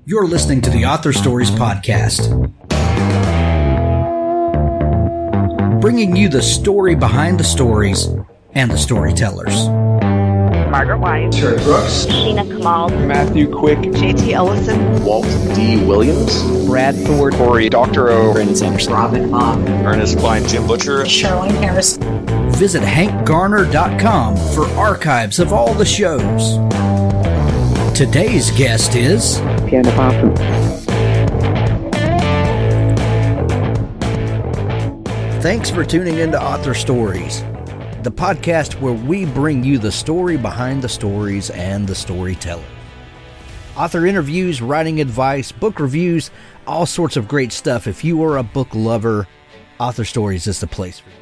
You're listening to the Author Stories Podcast, bringing you the story behind the stories and the storytellers. Margaret White, Terry Brooks, Sheena Kamal, Matthew Quick, J.T. Ellison, Walt D. Williams, Brad Thor, Corey Dr. O, Brandon Sanderson, Robin Mott, Ernest Klein, Jim Butcher, Charlene Harris. Visit hankgarner.com for archives of all the shows. Today's guest is Fiona Barton. Thanks for tuning into Author Stories, the podcast where we bring you the story behind the stories and the storyteller. Author interviews, writing advice, book reviews, all sorts of great stuff. If you are a book lover, Author Stories is the place for you.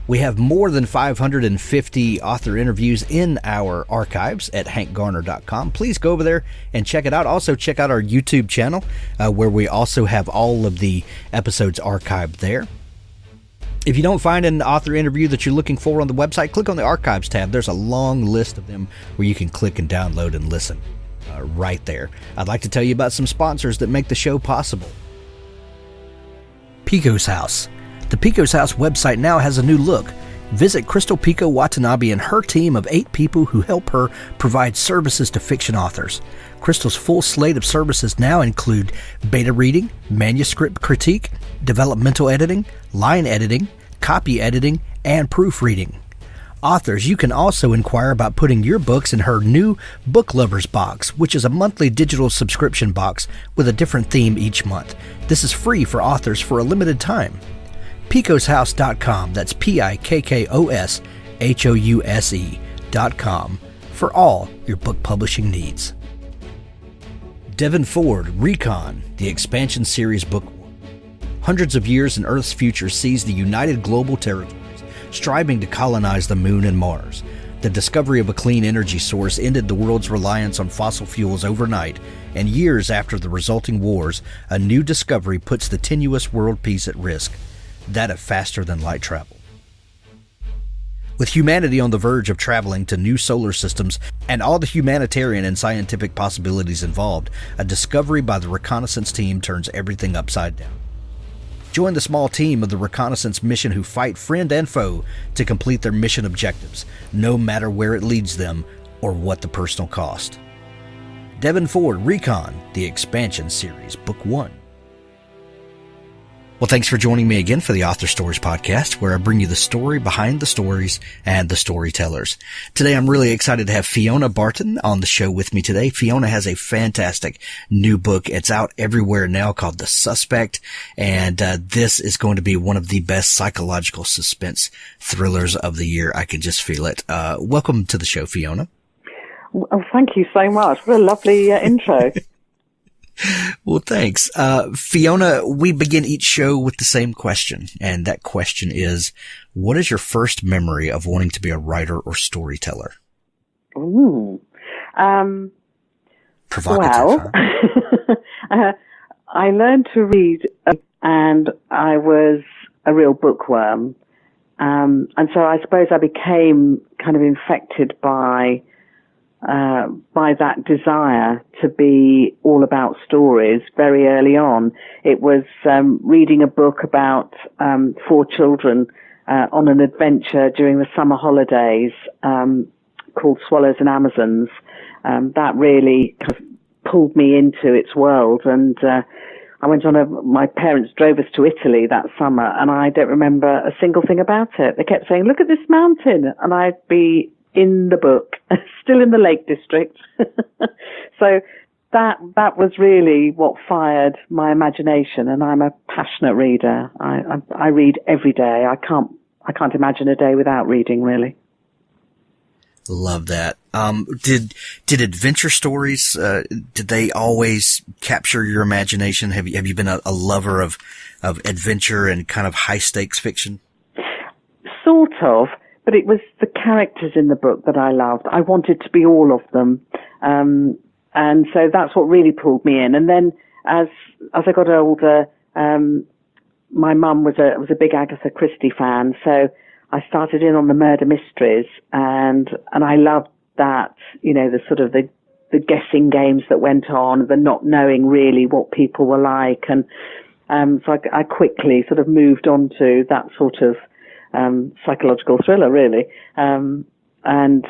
We have more than 550 author interviews in our archives at hankgarner.com. Please go over there and check it out. Also, check out our YouTube channel where we also have all of the episodes archived there. If you don't find an author interview that you're looking for on the website, click on the Archives tab. There's a long list of them where you can click and download and listen right there. I'd like to tell you about some sponsors that make the show possible. Pico's House. The Pico's House website now has a new look. Visit Crystal Pico Watanabe and her team of 8 people who help her provide services to fiction authors. Crystal's full slate of services now include beta reading, manuscript critique, developmental editing, line editing, copy editing, and proofreading. Authors, you can also inquire about putting your books in her new Book Lovers box, which is a monthly digital subscription box with a different theme each month. This is free for authors for a limited time. PicosHouse.com, that's PIKKOSHOUSE.com, for all your book publishing needs. Devin Ford, Recon, the Expansion Series Book 1. Hundreds of years in Earth's future sees the United Global Territories striving to colonize the Moon and Mars. The discovery of a clean energy source ended the world's reliance on fossil fuels overnight, and years after the resulting wars, a new discovery puts the tenuous world peace at risk. That of faster-than-light travel. With humanity on the verge of traveling to new solar systems and all the humanitarian and scientific possibilities involved, a discovery by the reconnaissance team turns everything upside down. Join the small team of the reconnaissance mission who fight friend and foe to complete their mission objectives, no matter where it leads them or what the personal cost. Devin Ford, Recon, the Expansion Series, Book 1. Well, thanks for joining me again for the Author Stories Podcast, where I bring you the story behind the stories and the storytellers. Today, I'm really excited to have Fiona Barton on the show with me today. Fiona has a fantastic new book. It's out everywhere now called The Suspect, and this is going to be one of the best psychological suspense thrillers of the year. I can just feel it. Welcome to the show, Fiona. Oh, thank you so much. What a lovely intro. Well, thanks. Fiona, we begin each show with the same question, and that question is, what is your first memory of wanting to be a writer or storyteller? Ooh. Provocative, huh? I learned to read, and I was a real bookworm. And so I suppose I became kind of infected by that desire to be all about stories very early on. It was reading a book about 4 children on an adventure during the summer holidays called Swallows and Amazons. That really kind of pulled me into its world, and I went on my parents drove us to Italy that summer, and I don't remember a single thing about it. They kept saying, "Look at this mountain," and I'd be in the book, still in the Lake District. So that was really what fired my imagination, and I'm a passionate reader. I read every day. I can't imagine a day without reading, really. Love that. Did adventure stories, did they always capture your imagination? Have you been a lover of adventure and kind of high stakes fiction? Sort of. But it was the characters in the book that I loved. I wanted to be all of them. And so that's what really pulled me in. And then as I got older, my mum was a big Agatha Christie fan. So I started in on the murder mysteries, and I loved that, you know, the sort of the the guessing games that went on, the not knowing really what people were like. And so I quickly sort of moved on to that sort of psychological thriller, really. And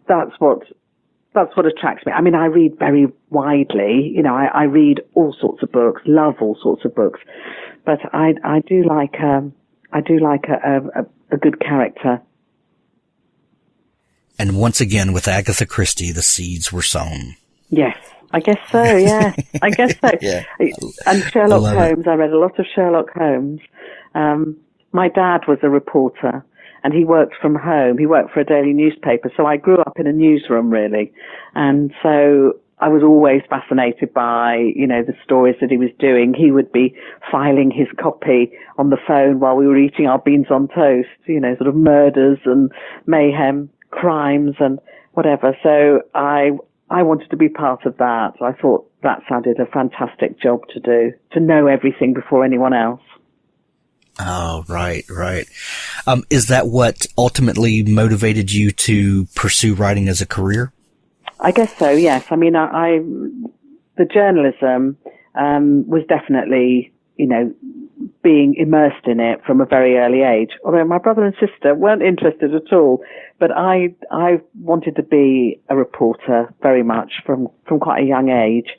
that's what attracts me. I mean, I read very widely. You know, I read all sorts of books, love all sorts of books, but I do like a good character. And once again, with Agatha Christie, the seeds were sown. Yes, I guess so. Yeah, I guess so. Yeah. And Sherlock Holmes. I read a lot of Sherlock Holmes. My dad was a reporter, and he worked from home. He worked for a daily newspaper, so I grew up in a newsroom, really. And so I was always fascinated by, you know, the stories that he was doing. He would be filing his copy on the phone while we were eating our beans on toast, you know, sort of murders and mayhem, crimes and whatever. So I wanted to be part of that. I thought that sounded a fantastic job to do, to know everything before anyone else. Oh, right. Is that what ultimately motivated you to pursue writing as a career? I guess so, yes. I mean, the journalism was definitely, you know, being immersed in it from a very early age. Although my brother and sister weren't interested at all, but I wanted to be a reporter very much from quite a young age.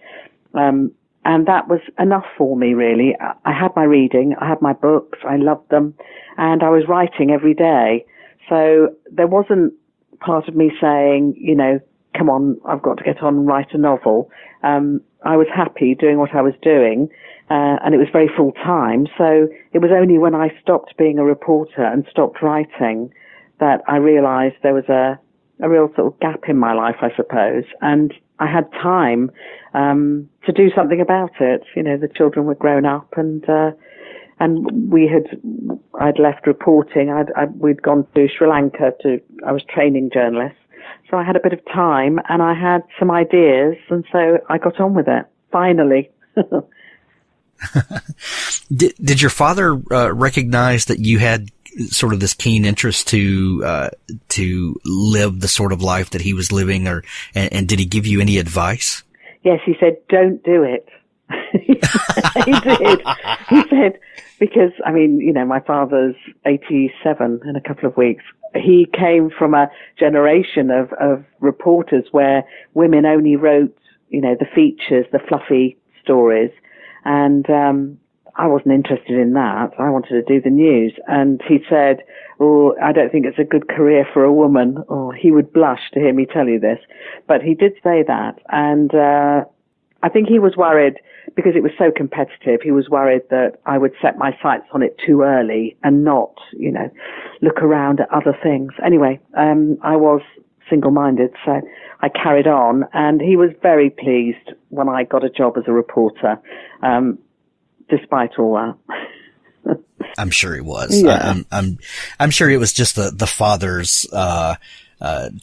And that was enough for me, really. I had my reading, I had my books, I loved them, and I was writing every day. So there wasn't part of me saying, you know, come on, I've got to get on and write a novel. I was happy doing what I was doing, and it was very full time. So it was only when I stopped being a reporter and stopped writing that I realized there was a real sort of gap in my life, I suppose. And I had time to do something about it. You know, the children were grown up, and I'd left reporting. We'd gone to Sri Lanka I was training journalists. So I had a bit of time and I had some ideas, and so I got on with it, finally. Did your father recognize that you had sort of this keen interest to live the sort of life that he was living, and did he give you any advice? Yes, he said, don't do it. He did. He said, because, I mean, you know, my father's 87 in a couple of weeks. He came from a generation of reporters where women only wrote, you know, the features, the fluffy stories. And I wasn't interested in that. I wanted to do the news. And he said, oh, I don't think it's a good career for a woman. Oh, he would blush to hear me tell you this. But he did say that. And I think he was worried because it was so competitive. He was worried that I would set my sights on it too early and not, you know, look around at other things. Anyway, I was single-minded, so I carried on, and he was very pleased when I got a job as a reporter, despite all that. I'm sure he was. Yeah. I'm sure it was just the father's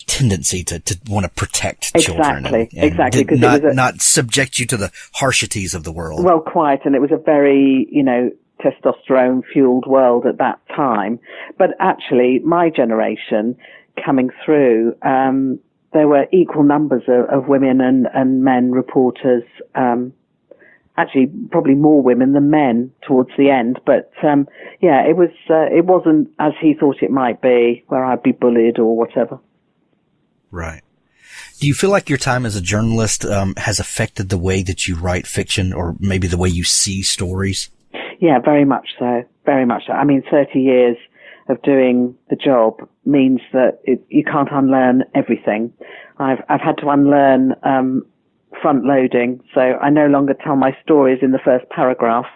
tendency to want to protect children. Exactly. Not subject you to the harshities of the world. Well, quite. And it was a very, you know, testosterone-fueled world at that time. But actually, my generation coming through, there were equal numbers of women and men reporters. Actually, probably more women than men towards the end. But yeah, it wasn't as he thought it might be, where I'd be bullied or whatever. Right. Do you feel like your time as a journalist has affected the way that you write fiction, or maybe the way you see stories? Yeah, very much so. Very much so. I mean, 30 years of doing the job means that you can't unlearn everything. I've had to unlearn front loading, so I no longer tell my stories in the first paragraph.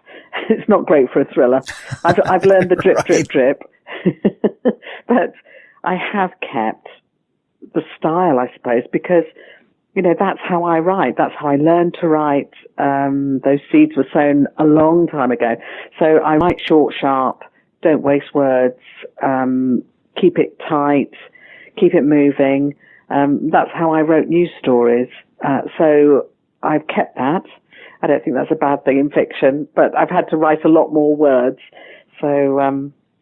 It's not great for a thriller. I've learned the drip, drip, drip. But I have kept the style, I suppose, because, you know, that's how I write. That's how I learned to write. Those seeds were sown a long time ago. So I write short, sharp, don't waste words, keep it tight, keep it moving. That's how I wrote news stories. So I've kept that. I don't think that's a bad thing in fiction, but I've had to write a lot more words. So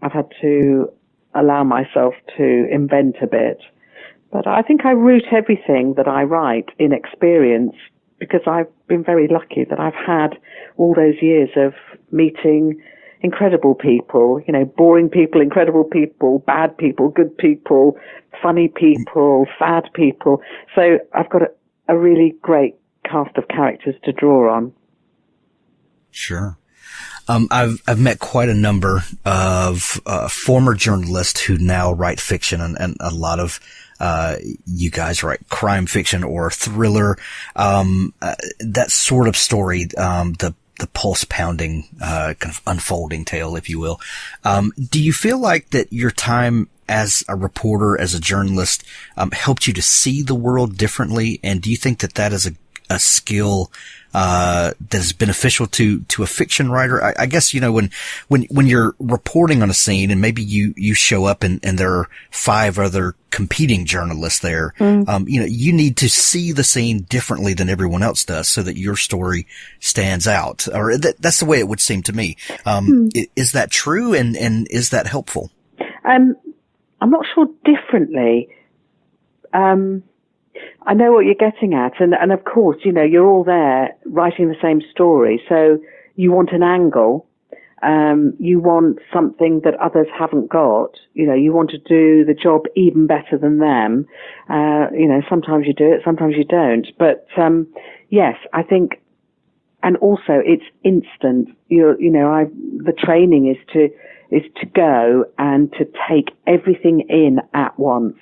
I've had to allow myself to invent a bit. But I think I root everything that I write in experience, because I've been very lucky that I've had all those years of meeting incredible people, boring people, incredible people, bad people, good people, funny people, sad people. So I've got a really great cast of characters to draw on. Sure. I've met quite a number of former journalists who now write fiction, and a lot of you guys write crime fiction or thriller, that sort of story, the pulse pounding kind of unfolding tale, if you will. Do you feel like that your time as a reporter, as a journalist, helped you to see the world differently? And do you think that that is a skill that is beneficial to a fiction writer? I guess, when you're reporting on a scene and maybe you show up and there are 5 other competing journalists there, you need to see the scene differently than everyone else does so that your story stands out. Or that's the way it would seem to me. Is that true? And is that helpful? I'm not sure differently. I know what you're getting at, and of course, you're all there writing the same story, so you want an angle, you want something that others haven't got, you want to do the job even better than them. Sometimes you do it, sometimes you don't, but yes, I think, and also it's instant. The training is to go and to take everything in at once,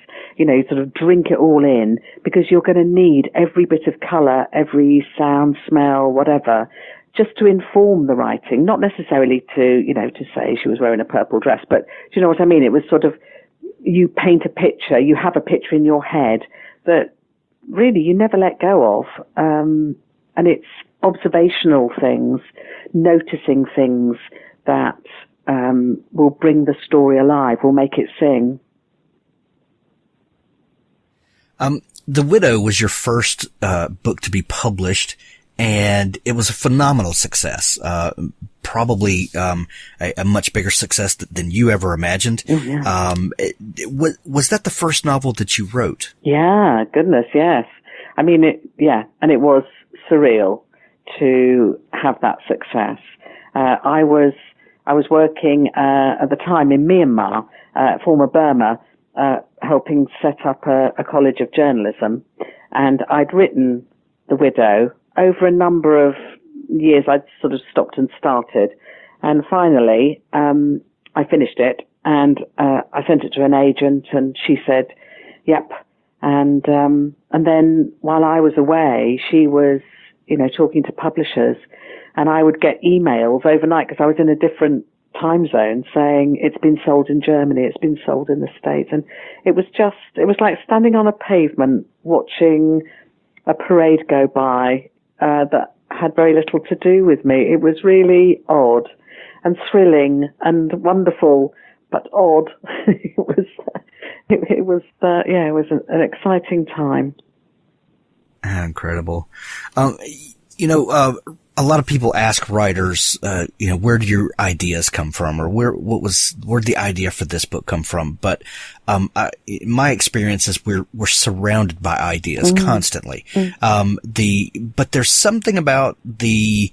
sort of drink it all in, because you're going to need every bit of colour, every sound, smell, whatever, just to inform the writing, not necessarily to say she was wearing a purple dress, but do you know what I mean? It was sort of, you paint a picture, you have a picture in your head that really you never let go of, and it's observational things, noticing things that will bring the story alive, will make it sing. The Widow was your first book to be published, and it was a phenomenal success. Probably a much bigger success than you ever imagined. Yeah. Was that the first novel that you wrote? Yeah, goodness, yes. I mean, and it was surreal to have that success. I was working at the time in Myanmar, former Burma, helping set up a college of journalism, and I'd written The Widow over a number of years. I'd sort of stopped and started, and finally I finished it, and I sent it to an agent, and she said, "Yep." And then while I was away, she was talking to publishers, and I would get emails overnight because I was in a different time zone saying it's been sold in Germany, it's been sold in the States. And it was like standing on a pavement watching a parade go by that had very little to do with me. It was really odd and thrilling and wonderful, but odd. It was an exciting time. Incredible. A lot of people ask writers, where do your ideas come from, or where'd the idea for this book come from? But my experience is we're surrounded by ideas constantly. But there's something about the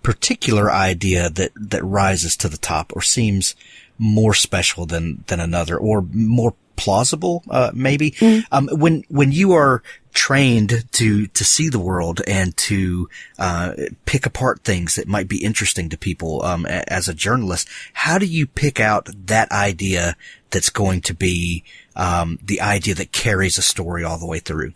particular idea that rises to the top, or seems more special than another, or more plausible, maybe. When you are trained to see the world and to pick apart things that might be interesting to people as a journalist, how do you pick out that idea that's going to be the idea that carries a story all the way through?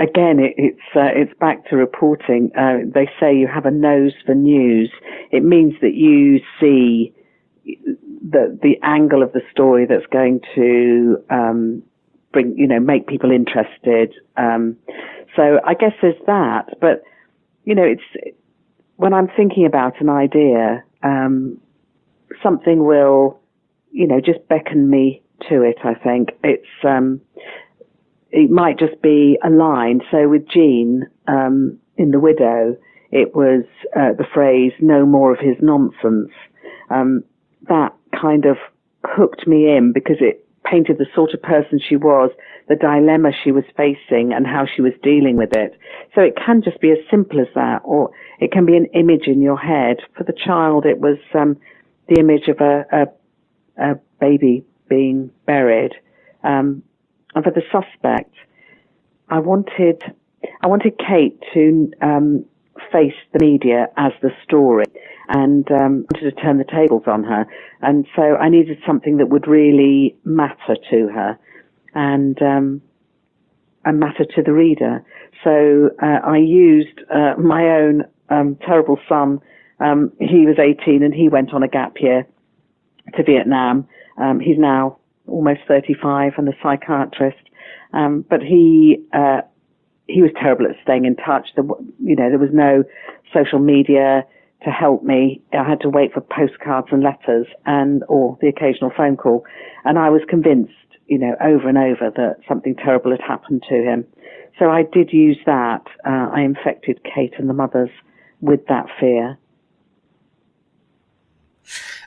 Again, it's back to reporting. They say you have a nose for news. It means that you see the angle of the story that's going to make people interested. So I guess there's that. But it's when I'm thinking about an idea, something will just beckon me to it. I think it might just be a line. So with Jean in The Widow, it was the phrase "no more of his nonsense." That kind of hooked me in because painted the sort of person she was, the dilemma she was facing, and how she was dealing with it. So it can just be as simple as that, or it can be an image in your head. For the child, it was the image of a baby being buried. And for the suspect, I wanted Kate to face the media as the story, and wanted to turn the tables on her. And so I needed something that would really matter to her and matter to the reader. So I used my own terrible son. He was 18 and he went on a gap year to Vietnam. He's now almost 35 and a psychiatrist. But he was terrible at staying in touch. There was no social media to help me. I had to wait for postcards and letters or the occasional phone call. And I was convinced, over and over that something terrible had happened to him. So I did use that. I infected Kate and the mothers with that fear.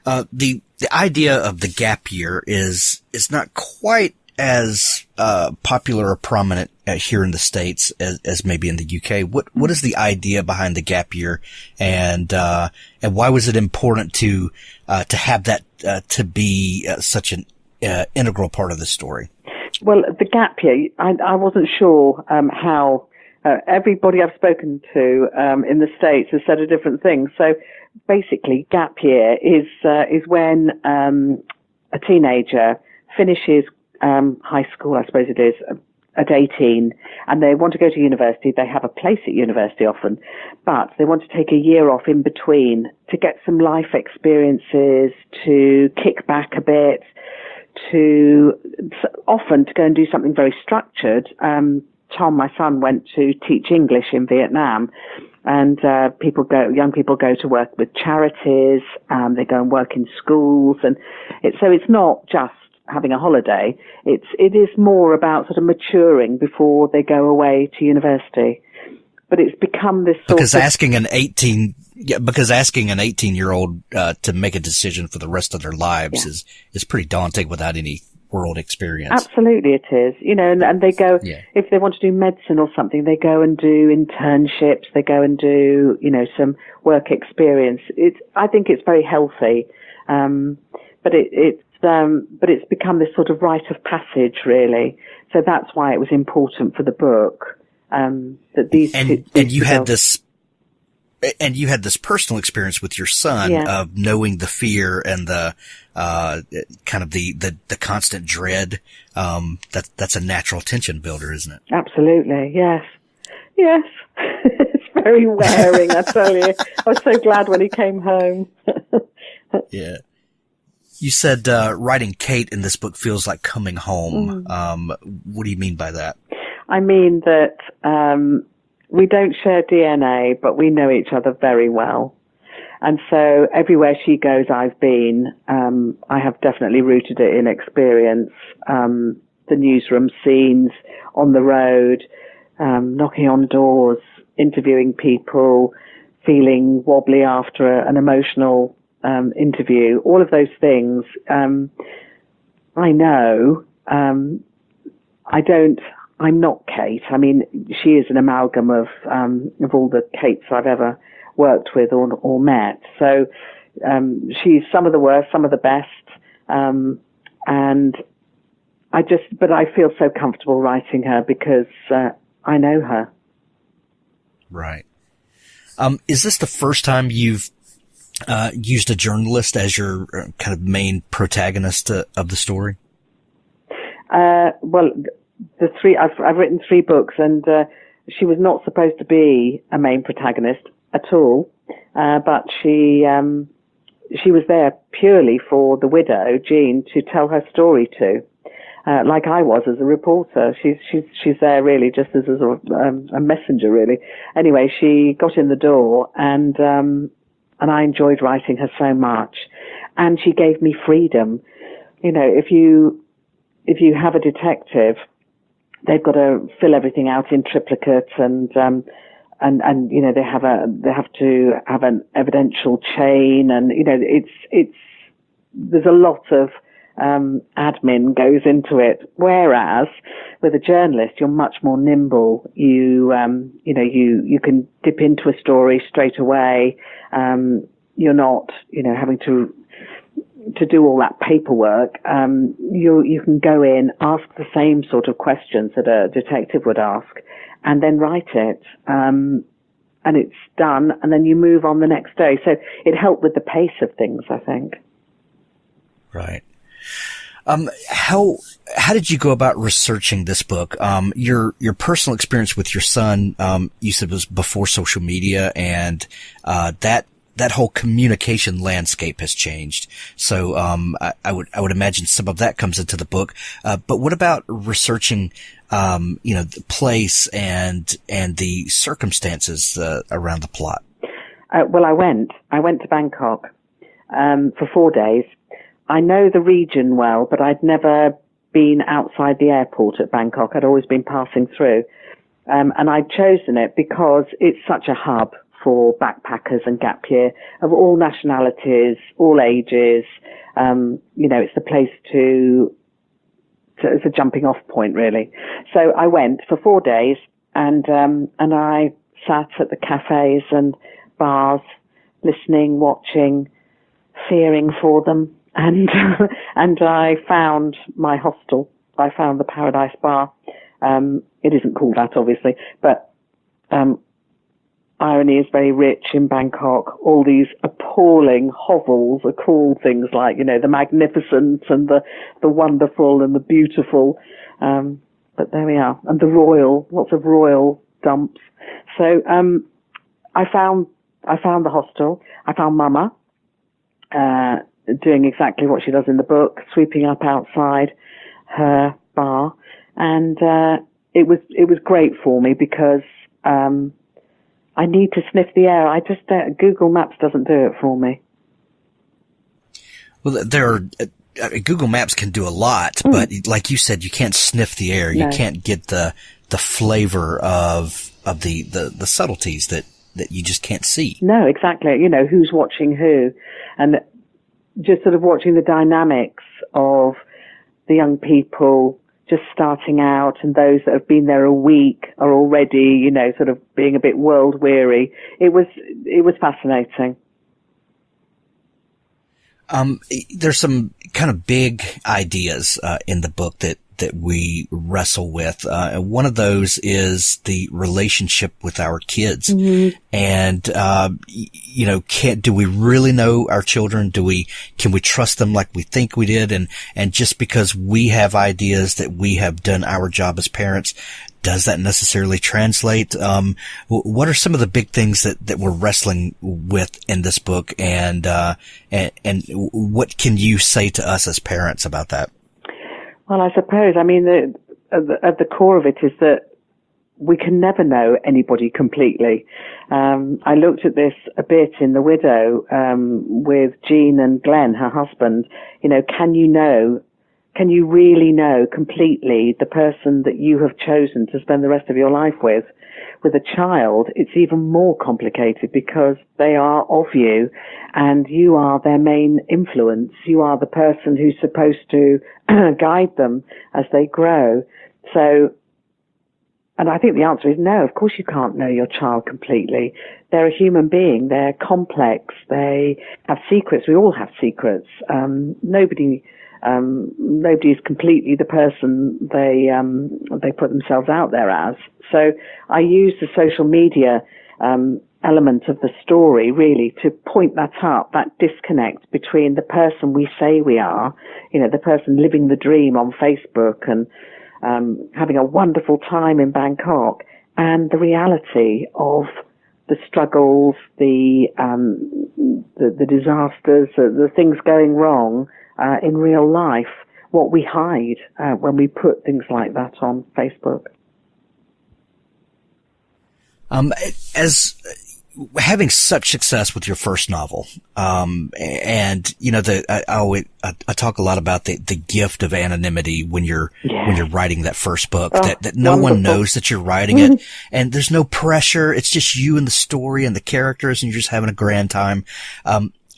The idea of the gap year is not quite as popular or prominent here in the States as maybe in the UK. What is the idea behind the gap year, and why was it important to have that to be such an integral part of the story? Well, the gap year, I wasn't sure how. Everybody I've spoken to in the States has said a different thing. So basically, gap year is when a teenager finishes high school, I suppose it is, at 18, and they want to go to university. They have a place at university often, but they want to take a year off in between to get some life experiences, to kick back a bit, often to go and do something very structured. Tom, my son, went to teach English in Vietnam, and young people go to work with charities. They go and work in schools, and it's not just having a holiday. It is more about sort of maturing before they go away to university. But it's become this sort because asking an 18-year-old to make a decision for the rest of their lives is pretty daunting without any world experience. Absolutely it is. And they go, if they want to do medicine or something, they go and do internships, they go and do, some work experience. I think it's very healthy. But it's become this sort of rite of passage, really. So that's why it was important for the book that these and you had this personal experience with your son of knowing the fear and the kind of the constant dread. That's a natural tension builder, isn't it? Absolutely, yes. It's very wearing, I tell you. I was so glad when he came home. Yeah. You said writing Kate in this book feels like coming home. What do you mean by that? I mean that we don't share DNA, but we know each other very well. And so everywhere she goes, I've been. I have definitely rooted it in experience. The newsroom scenes, on the road, knocking on doors, interviewing people, feeling wobbly after an emotional interview, all of those things. I know. I'm not Kate. I mean, she is an amalgam of all the Kates I've ever worked with or met. So she's some of the worst, some of the best. But I feel so comfortable writing her because I know her. Right. Is this the first time you've used a journalist as your kind of main protagonist of the story? Well, I've written 3 books, and she was not supposed to be a main protagonist at all, but she was there purely for the widow, Jean, to tell her story to, like I was as a reporter. She's there really just as a messenger, really. Anyway, she got in the door, and I enjoyed writing her so much, and she gave me freedom. If you have a detective, they've got to fill everything out in triplicate, and they have to have an evidential chain, and there's a lot of admin goes into it. Whereas with a journalist, you're much more nimble. You can dip into a story straight away. You're not, having to do all that paperwork. You can go in, ask the same sort of questions that a detective would ask, and then write it. And it's done, and then you move on the next day. So it helped with the pace of things, I think. Right. How did you go about researching this book? Your personal experience with your son, you said was before social media, and that whole communication landscape has changed. So I would imagine some of that comes into the book. But what about researching the place and the circumstances around the plot? Well, I went to Bangkok for 4 days. I know the region well, but I'd never been outside the airport at Bangkok. I'd always been passing through. And I'd chosen it because it's such a hub for backpackers and gap year of all nationalities, all ages. It's the place it's a jumping off point, really. So I went for 4 days, and I sat at the cafes and bars, listening, watching, fearing for them. And I found my hostel. I found the Paradise Bar. It isn't called that, obviously, but irony is very rich in Bangkok. All these appalling hovels are called things like, the magnificent and the wonderful and the beautiful. But there we are. And the royal, lots of royal dumps. So I found the hostel. I found Mama doing exactly what she does in the book, sweeping up outside her bar. And it was great for me because I need to sniff the air. I just Google Maps doesn't do it for me. Well, Google Maps can do a lot, but like you said, you can't sniff the air. No. You can't get the flavor of the subtleties that you just can't see. No, exactly. Who's watching who, and just sort of watching the dynamics of the young people just starting out and those that have been there a week are already, sort of being a bit world weary. It was fascinating. There's some kind of big ideas in the book that we wrestle with. One of those is the relationship with our kids. Mm-hmm. And, do we really know our children? Can we trust them like we think we did? And just because we have ideas that we have done our job as parents, does that necessarily translate? What are some of the big things that we're wrestling with in this book? And what can you say to us as parents about that? Well, I suppose, at the core of it is that we can never know anybody completely. I looked at this a bit in The Widow, with Jean and Glenn, her husband. Can you really know completely the person that you have chosen to spend the rest of your life with? With a child, it's even more complicated because they are of you and you are their main influence. You are the person who's supposed to guide them as they grow. So, and I think the answer is no, of course you can't know your child completely. They're a human being. They're complex. They have secrets. We all have secrets. Nobody is completely the person they put themselves out there as. So I use the social media element of the story really to point that up, that disconnect between the person we say we are, the person living the dream on Facebook and having a wonderful time in Bangkok, and the reality of the struggles, the disasters, the things going wrong in real life, what we hide when we put things like that on Facebook. As having such success with your first novel, and I talk a lot about the gift of anonymity when you're writing that first book, that no wonderful. One knows that you're writing it, and there's no pressure. It's just you and the story and the characters, and you're just having a grand time.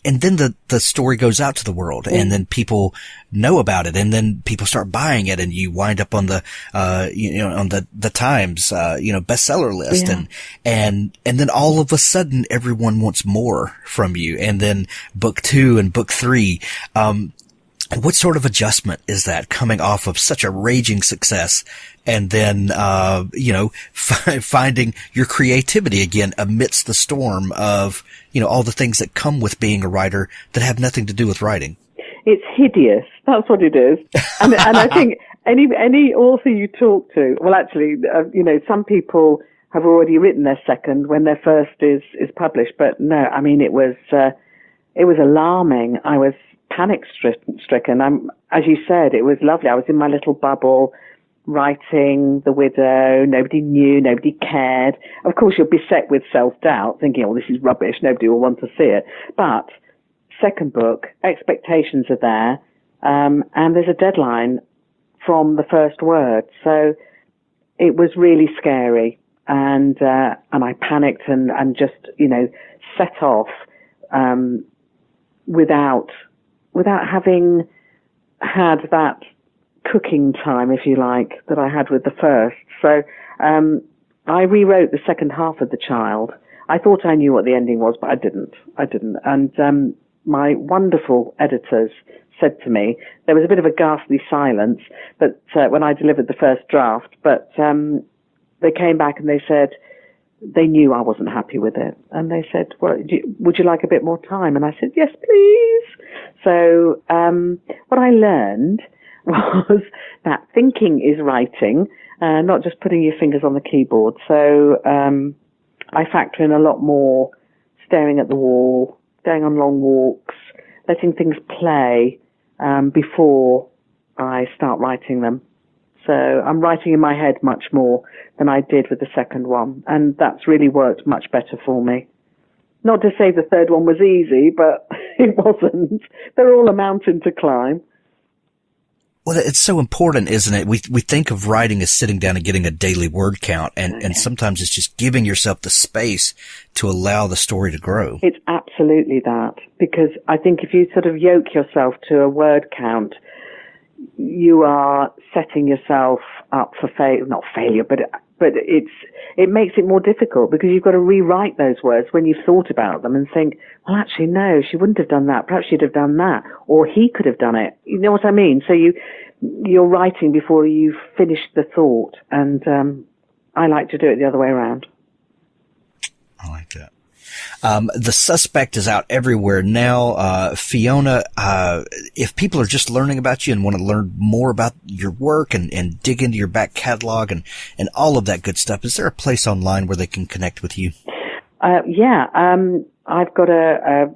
and then the story goes out to the world, and then people know about it, and then people start buying it, and you wind up on the, on the Times, bestseller list. And then all of a sudden everyone wants more from you. And then book 2 and book 3, what sort of adjustment is that coming off of such a raging success and then, finding your creativity again amidst the storm of, all the things that come with being a writer that have nothing to do with writing? It's hideous. That's what it is. And I think any author you talk to, well, actually, some people have already written their second when their first is published. But no, I mean, it was alarming. I was panic stricken. As you said, it was lovely. I was in my little bubble writing The Widow. Nobody knew, nobody cared. Of course, you're beset with self-doubt, thinking, oh, this is rubbish. Nobody will want to see it. But second book, expectations are there, and there's a deadline from the first word. So it was really scary, and I panicked and just, set off, without having had that cooking time, if you like, that I had with the first. So I rewrote the second half of The Child. I thought I knew what the ending was, but I didn't. And my wonderful editors said to me, there was a bit of a ghastly silence, but when I delivered the first draft, but they came back and they said, they knew I wasn't happy with it. And they said, well, would you like a bit more time? And I said, yes, please. So what I learned was that thinking is writing, not just putting your fingers on the keyboard. So I factor in a lot more staring at the wall, going on long walks, letting things play before I start writing them. So I'm writing in my head much more than I did with the second one. And that's really worked much better for me. Not to say the third one was easy, but it wasn't. They're all a mountain to climb. Well, it's so important, isn't it? We think of writing as sitting down and getting a daily word count, and sometimes it's just giving yourself the space to allow the story to grow. It's absolutely that, because I think if you sort of yoke yourself to a word count, you are setting yourself up for not failure, but it makes it more difficult, because you've got to rewrite those words when you've thought about them and think, well, actually, no, she wouldn't have done that. Perhaps she'd have done that, or he could have done it. You know what I mean? So you're writing before you've finished the thought, and I like to do it the other way around. I like that. The Suspect is out everywhere now. Fiona, if people are just learning about you and want to learn more about your work and dig into your back catalog and all of that good stuff, is there a place online where they can connect with you? I've got a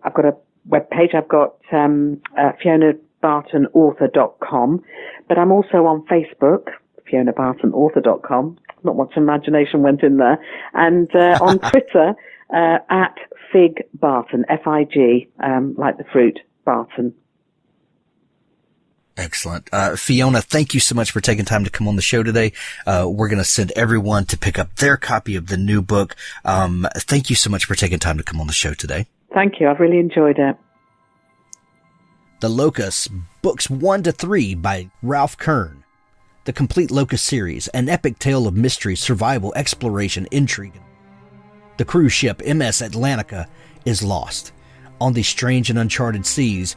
web page. I've got FionaBartonAuthor.com, but I'm also on Facebook, FionaBartonAuthor.com. Not much imagination went in there. And on Twitter, at Fig Barton, F-I-G, like the fruit, Barton. Excellent. Fiona, thank you so much for taking time to come on the show today. We're going to send everyone to pick up their copy of the new book. Thank you so much for taking time to come on the show today. Thank you. I've really enjoyed it. The Locust, books 1 to 3 by Ralph Kern. The complete Locust series, an epic tale of mystery, survival, exploration, intrigue. The cruise ship MS Atlantica is lost on these strange and uncharted seas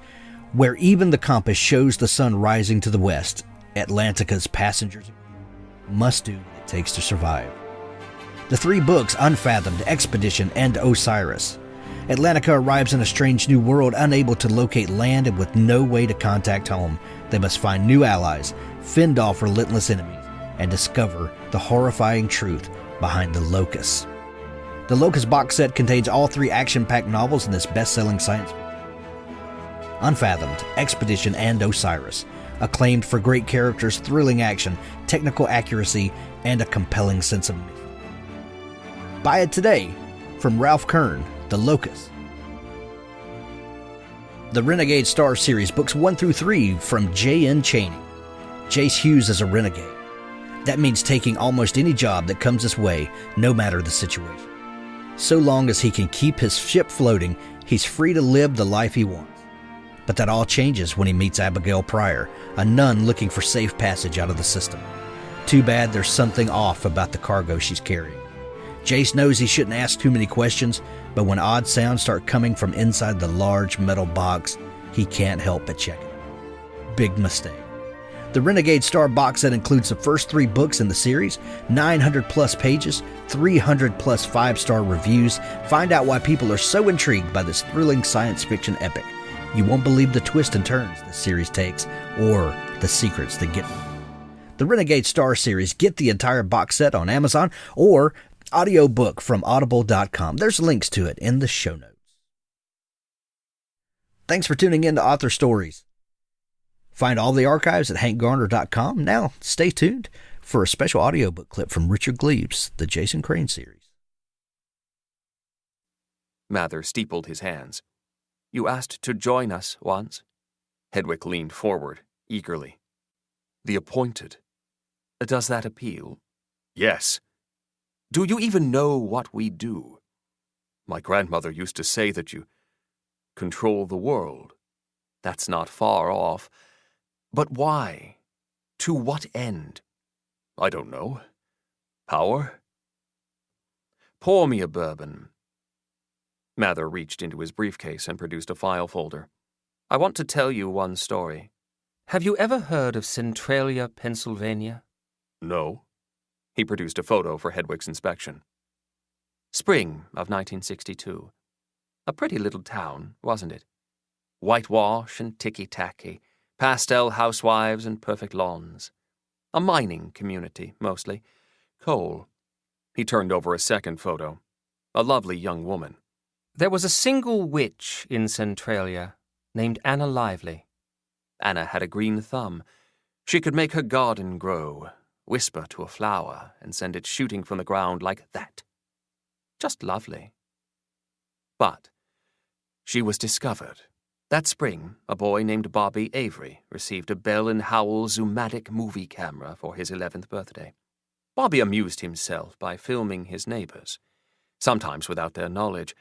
where even the compass shows the sun rising to the west. Atlantica's passengers must do what it takes to survive. The 3 books, Unfathomed, Expedition, and Osiris. Atlantica arrives in a strange new world, unable to locate land and with no way to contact home. They must find new allies, fend off relentless enemies, and discover the horrifying truth behind the Locust. The Locust box set contains all 3 action-packed novels in this best-selling science fiction. Unfathomed, Expedition, and Osiris, acclaimed for great characters, thrilling action, technical accuracy, and a compelling sense of mystery. Buy it today from Ralph Kern, The Locust. The Renegade Star Series, books 1 through 3 from J.N. Chaney. Jace Hughes is a renegade. That means taking almost any job that comes his way, no matter the situation. So long as he can keep his ship floating He's free to live the life he wants. But that all changes when he meets Abigail Pryor, a nun looking for safe passage out of the system. Too bad there's something off about the cargo she's carrying. Jace knows he shouldn't ask too many questions, but when odd sounds start coming from inside the large metal box, he can't help but check it. Big mistake. The Renegade Star box set includes the first 3 books in the series, 900 plus pages, 300 plus 5-star reviews. Find out why people are so intrigued by this thrilling science fiction epic. You won't believe the twists and turns the series takes, or the secrets that get the Renegade Star series. Get the entire box set on Amazon or audiobook from audible.com. There's links to it in the show notes. Thanks for tuning in to Author Stories. Find all the archives at hankgarner.com. Now, stay tuned for a special audiobook clip from Richard Gleaves, the Jason Crane series. Mather steepled his hands. "You asked to join us once?" Hedwig leaned forward, eagerly. "The Appointed. Does that appeal?" "Yes." "Do you even know what we do?" "My grandmother used to say that you control the world." "That's not far off. But why? To what end?" "I don't know. Power?" "Pour me a bourbon." Mather reached into his briefcase and produced a file folder. "I want to tell you one story. Have you ever heard of Centralia, Pennsylvania?" "No." He produced a photo for Hedwig's inspection. Spring of 1962. A pretty little town, wasn't it? Whitewash and ticky-tacky, pastel housewives and perfect lawns. A mining community, mostly. Coal. He turned over a second photo. A lovely young woman. There was a single witch in Centralia named Anna Lively. Anna had a green thumb. She could make her garden grow, whisper to a flower, and send it shooting from the ground like that. Just lovely. But she was discovered. That spring, a boy named Bobby Avery received a Bell & Howell Zoomatic movie camera for his 11th birthday. Bobby amused himself by filming his neighbors, sometimes without their knowledge,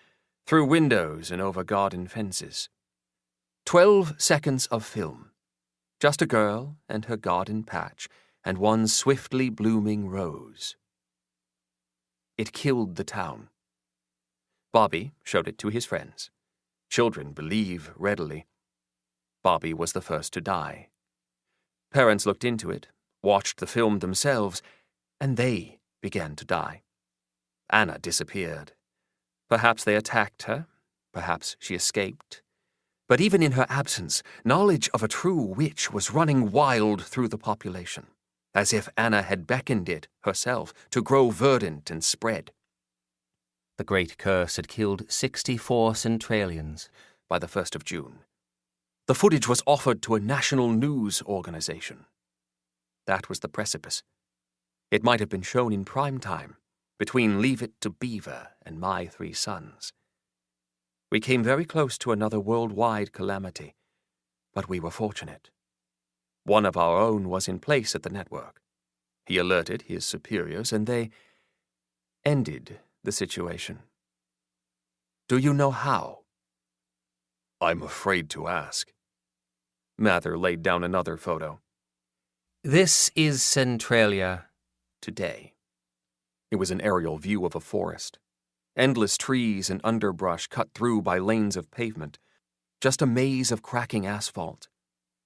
through windows and over garden fences. 12 seconds of film. Just a girl and her garden patch and one swiftly blooming rose. It killed the town. Bobby showed it to his friends. Children believe readily. Bobby was the first to die. Parents looked into it, watched the film themselves, and they began to die. Anna disappeared. Perhaps they attacked her. Perhaps she escaped. But even in her absence, knowledge of a true witch was running wild through the population, as if Anna had beckoned it herself to grow verdant and spread. The great curse had killed 64 Centralians by the 1st of June. The footage was offered to a national news organization. That was the precipice. It might have been shown in prime time, between Leave It to Beaver and My Three Sons. We came very close to another worldwide calamity, but we were fortunate. One of our own was in place at the network. He alerted his superiors, and they ended the situation. Do you know how? I'm afraid to ask. Mather laid down another photo. This is Centralia today. It was an aerial view of a forest. Endless trees and underbrush cut through by lanes of pavement. Just a maze of cracking asphalt,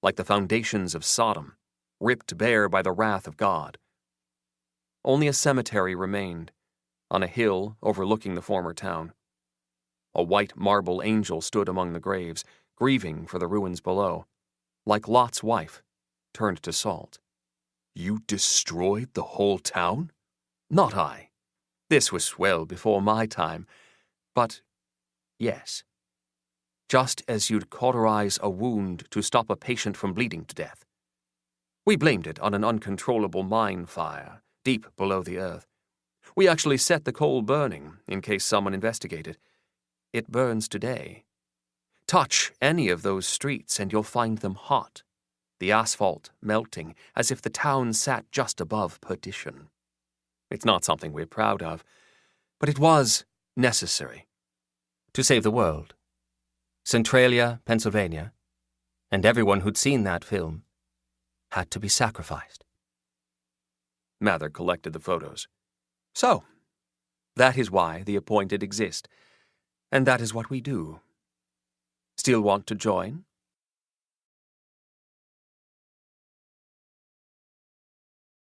like the foundations of Sodom, ripped bare by the wrath of God. Only a cemetery remained, on a hill overlooking the former town. A white marble angel stood among the graves, grieving for the ruins below, like Lot's wife, turned to salt. You destroyed the whole town? Not I. This was well before my time. But, yes. Just as you'd cauterize a wound to stop a patient from bleeding to death. We blamed it on an uncontrollable mine fire, deep below the earth. We actually set the coal burning, in case someone investigated. It burns today. Touch any of those streets and you'll find them hot, the asphalt melting, as if the town sat just above perdition. It's not something we're proud of, but it was necessary. To save the world, Centralia, Pennsylvania, and everyone who'd seen that film had to be sacrificed. Mather collected the photos. So, that is why the appointed exist, and that is what we do. Still want to join?